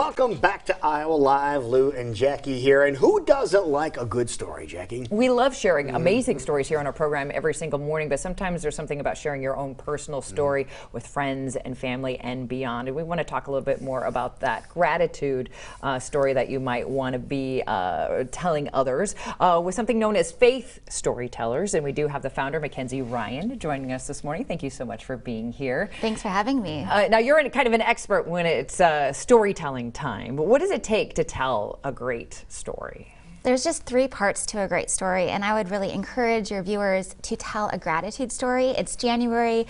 Welcome back to Iowa Live. Lou and Jackie here. And who doesn't like a good story, Jackie? We love sharing amazing stories here on our program every single morning, but sometimes there's something about sharing your own personal story with friends and family and beyond. And we want to talk a little bit more about that gratitude story that you might want to be telling others with something known as faith storytellers. And we do have the founder, Mackenzie Ryan, joining us this morning. Thank you so much for being here. Thanks for having me. Now, you're kind of an expert when it's storytelling time. But what does it take to tell a great story? There's just 3 parts to a great story, and I would really encourage your viewers to tell a gratitude story. It's January.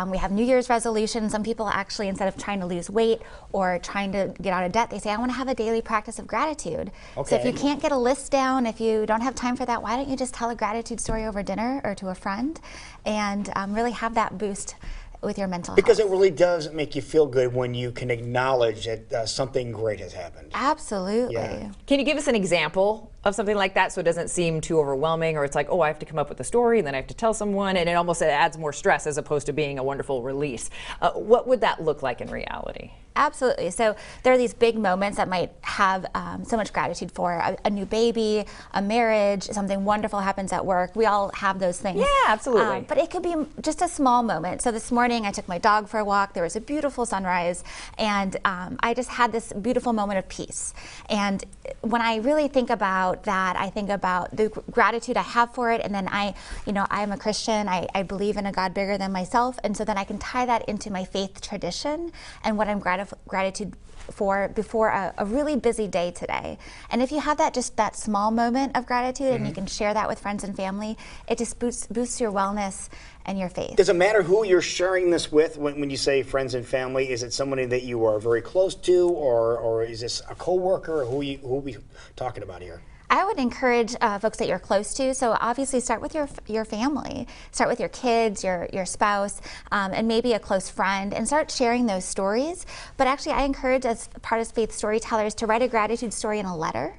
We have New Year's resolutions. Some people actually, instead of trying to lose weight or trying to get out of debt, they say, I want to have a daily practice of gratitude. Okay. So if you can't get a list down, if you don't have time for that, why don't you just tell a gratitude story over dinner or to a friend and really have that boost with your mental health. Because it really does make you feel good when you can acknowledge that something great has happened. Absolutely. Yeah. Can you give us an example of something like that so it doesn't seem too overwhelming, or it's like, oh, I have to come up with a story and then I have to tell someone, and it almost adds more stress as opposed to being a wonderful release. What would that look like in reality? Absolutely. So there are these big moments that might have so much gratitude for. A new baby, a marriage, something wonderful happens at work. We all have those things. Yeah, absolutely. But it could be just a small moment. So this morning I took my dog for a walk. There was a beautiful sunrise, and I just had this beautiful moment of peace. And when I really think about that, I think about the gratitude I have for it, and then I'm a Christian. I believe in a God bigger than myself, and so then I can tie that into my faith tradition and what I'm gratitude for before a really busy day today. And if you have that small moment of gratitude and you can share that with friends and family, it just boosts your wellness and your faith. Does it matter who you're sharing this with when you say friends and family? Is it somebody that you are very close to, or is this a coworker? Who are we talking about here? I would encourage folks that you're close to. So obviously start with your family. Start with your kids, your spouse, and maybe a close friend, and start sharing those stories. But actually I encourage, as part of faith storytellers, to write a gratitude story in a letter.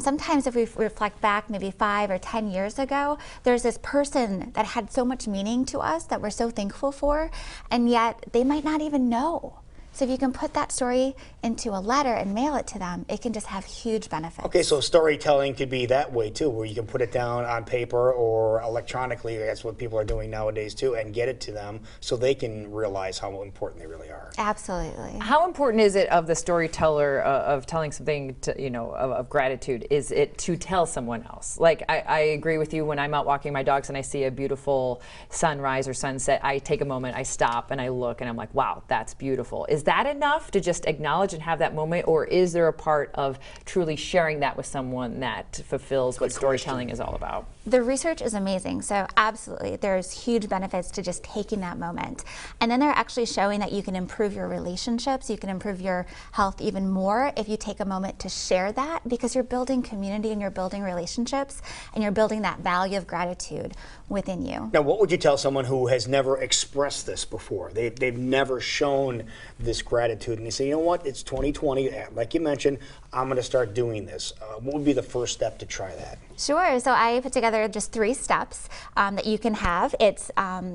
Sometimes if we reflect back maybe 5 or 10 years ago, there's this person that had so much meaning to us that we're so thankful for, and yet they might not even know. So if you can put that story into a letter and mail it to them, it can just have huge benefits. Okay, so storytelling could be that way too, where you can put it down on paper or electronically. That's what people are doing nowadays too, and get it to them so they can realize how important they really are. Absolutely. How important is it of the storyteller of telling something of gratitude? Is it to tell someone else? Like I agree with you, when I'm out walking my dogs and I see a beautiful sunrise or sunset, I take a moment, I stop and I look and I'm like, wow, that's beautiful. Is that enough to just acknowledge and have that moment, or is there a part of truly sharing that with someone that fulfills what storytelling is all about? The research is amazing, so absolutely there's huge benefits to just taking that moment. And then they're actually showing that you can improve your relationships, you can improve your health even more if you take a moment to share that, because you're building community and you're building relationships and you're building that value of gratitude within you. Now, what would you tell someone who has never expressed this before? They've never shown this gratitude, and they say, you know what, it's 2020, like you mentioned, I'm going to start doing this. What would be the first step to try that? Sure. So I put together just 3 steps that you can have. It's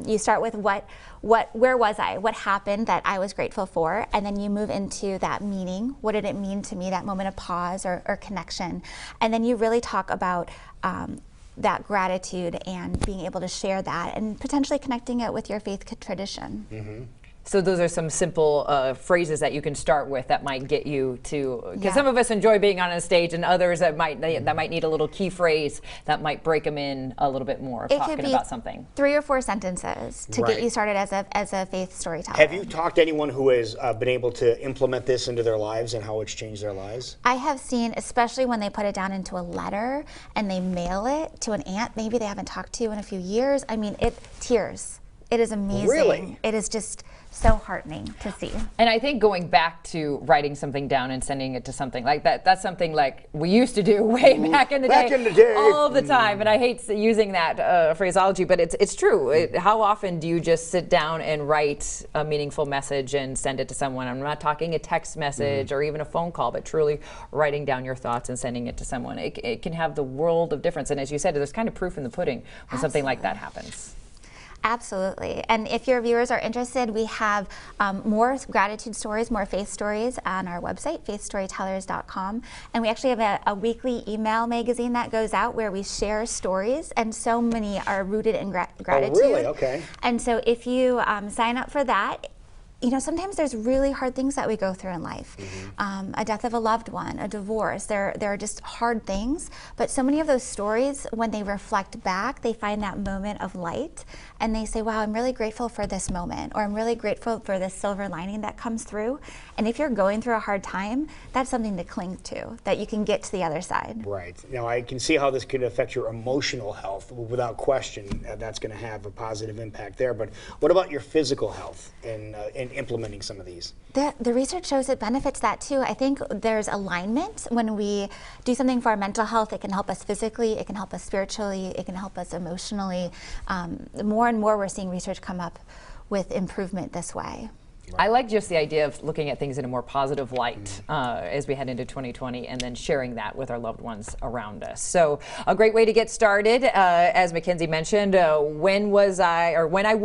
you start with where was I? What happened that I was grateful for? And then you move into that meaning. What did it mean to me, that moment of pause or connection? And then you really talk about that gratitude and being able to share that and potentially connecting it with your faith tradition. Mm-hmm. So those are some simple phrases that you can start with that might get you to, because some of us enjoy being on a stage, and others that might need a little key phrase that might break them in a little bit more, talking about something. 3 or 4 sentences to get you started as a faith storyteller. Have you talked to anyone who has been able to implement this into their lives and how it's changed their lives? I have seen, especially when they put it down into a letter and they mail it to an aunt maybe they haven't talked to in a few years. I mean, tears. It is amazing. Really? It is just so heartening to see. And I think going back to writing something down and sending it to something like that, that's something like we used to do way back in the day, all the time. And I hate using that phraseology, but it's true. How often do you just sit down and write a meaningful message and send it to someone? I'm not talking a text message or even a phone call, but truly writing down your thoughts and sending it to someone. It can have the world of difference. And as you said, there's kind of proof in the pudding when something like that happens. Absolutely. And if your viewers are interested, we have more gratitude stories, more faith stories on our website, faithstorytellers.com. And we actually have a weekly email magazine that goes out where we share stories, and so many are rooted in gratitude. Oh, really? Okay. And so if you sign up for that, you know, sometimes there's really hard things that we go through in life. A death of a loved one, a divorce, there are just hard things. But so many of those stories, when they reflect back, they find that moment of light and they say, wow, I'm really grateful for this moment, or I'm really grateful for this silver lining that comes through. And if you're going through a hard time, that's something to cling to, that you can get to the other side. Right. Now, I can see how this could affect your emotional health. Without question, that's going to have a positive impact there. But what about your physical health in implementing some of these? The research shows it benefits that too. I think there's alignment when we do something for our mental health. It can help us physically, it can help us spiritually, it can help us emotionally. More and more we're seeing research come up with improvement this way. I like just the idea of looking at things in a more positive light as we head into 2020, and then sharing that with our loved ones around us. So a great way to get started, as Mackenzie mentioned, when I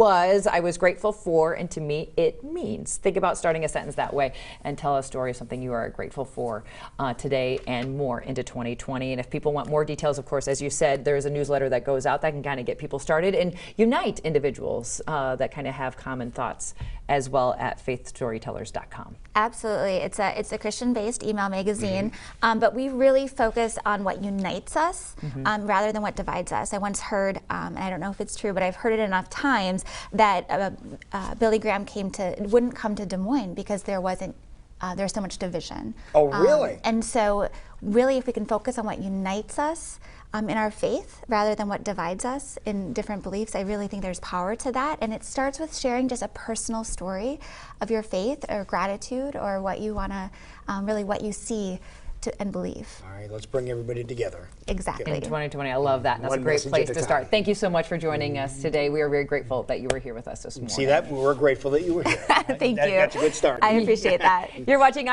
was grateful for, and to me it means. Think about starting a sentence that way and tell a story of something you are grateful for today and more into 2020. And if people want more details, of course, as you said, there's a newsletter that goes out that can kind of get people started and unite individuals that kind of have common thoughts as well at faithstorytellers.com. Absolutely. It's a Christian-based email magazine, but we really focus on what unites us rather than what divides us. I once heard, and I don't know if it's true, but I've heard it enough times, that Billy Graham wouldn't come to Des Moines because there's so much division. Oh, really? And so really, if we can focus on what unites us in our faith rather than what divides us in different beliefs, I really think there's power to that. And it starts with sharing just a personal story of your faith or gratitude, or what you want to, really what you see and believe. All right, let's bring everybody together. Exactly. In 2020, I love that. And that's a great place to start. Thank you so much for joining us today. We are very grateful that you were here with us this morning. See that? We're grateful that you were here. Thank you. That's a good start. I appreciate that. You're watching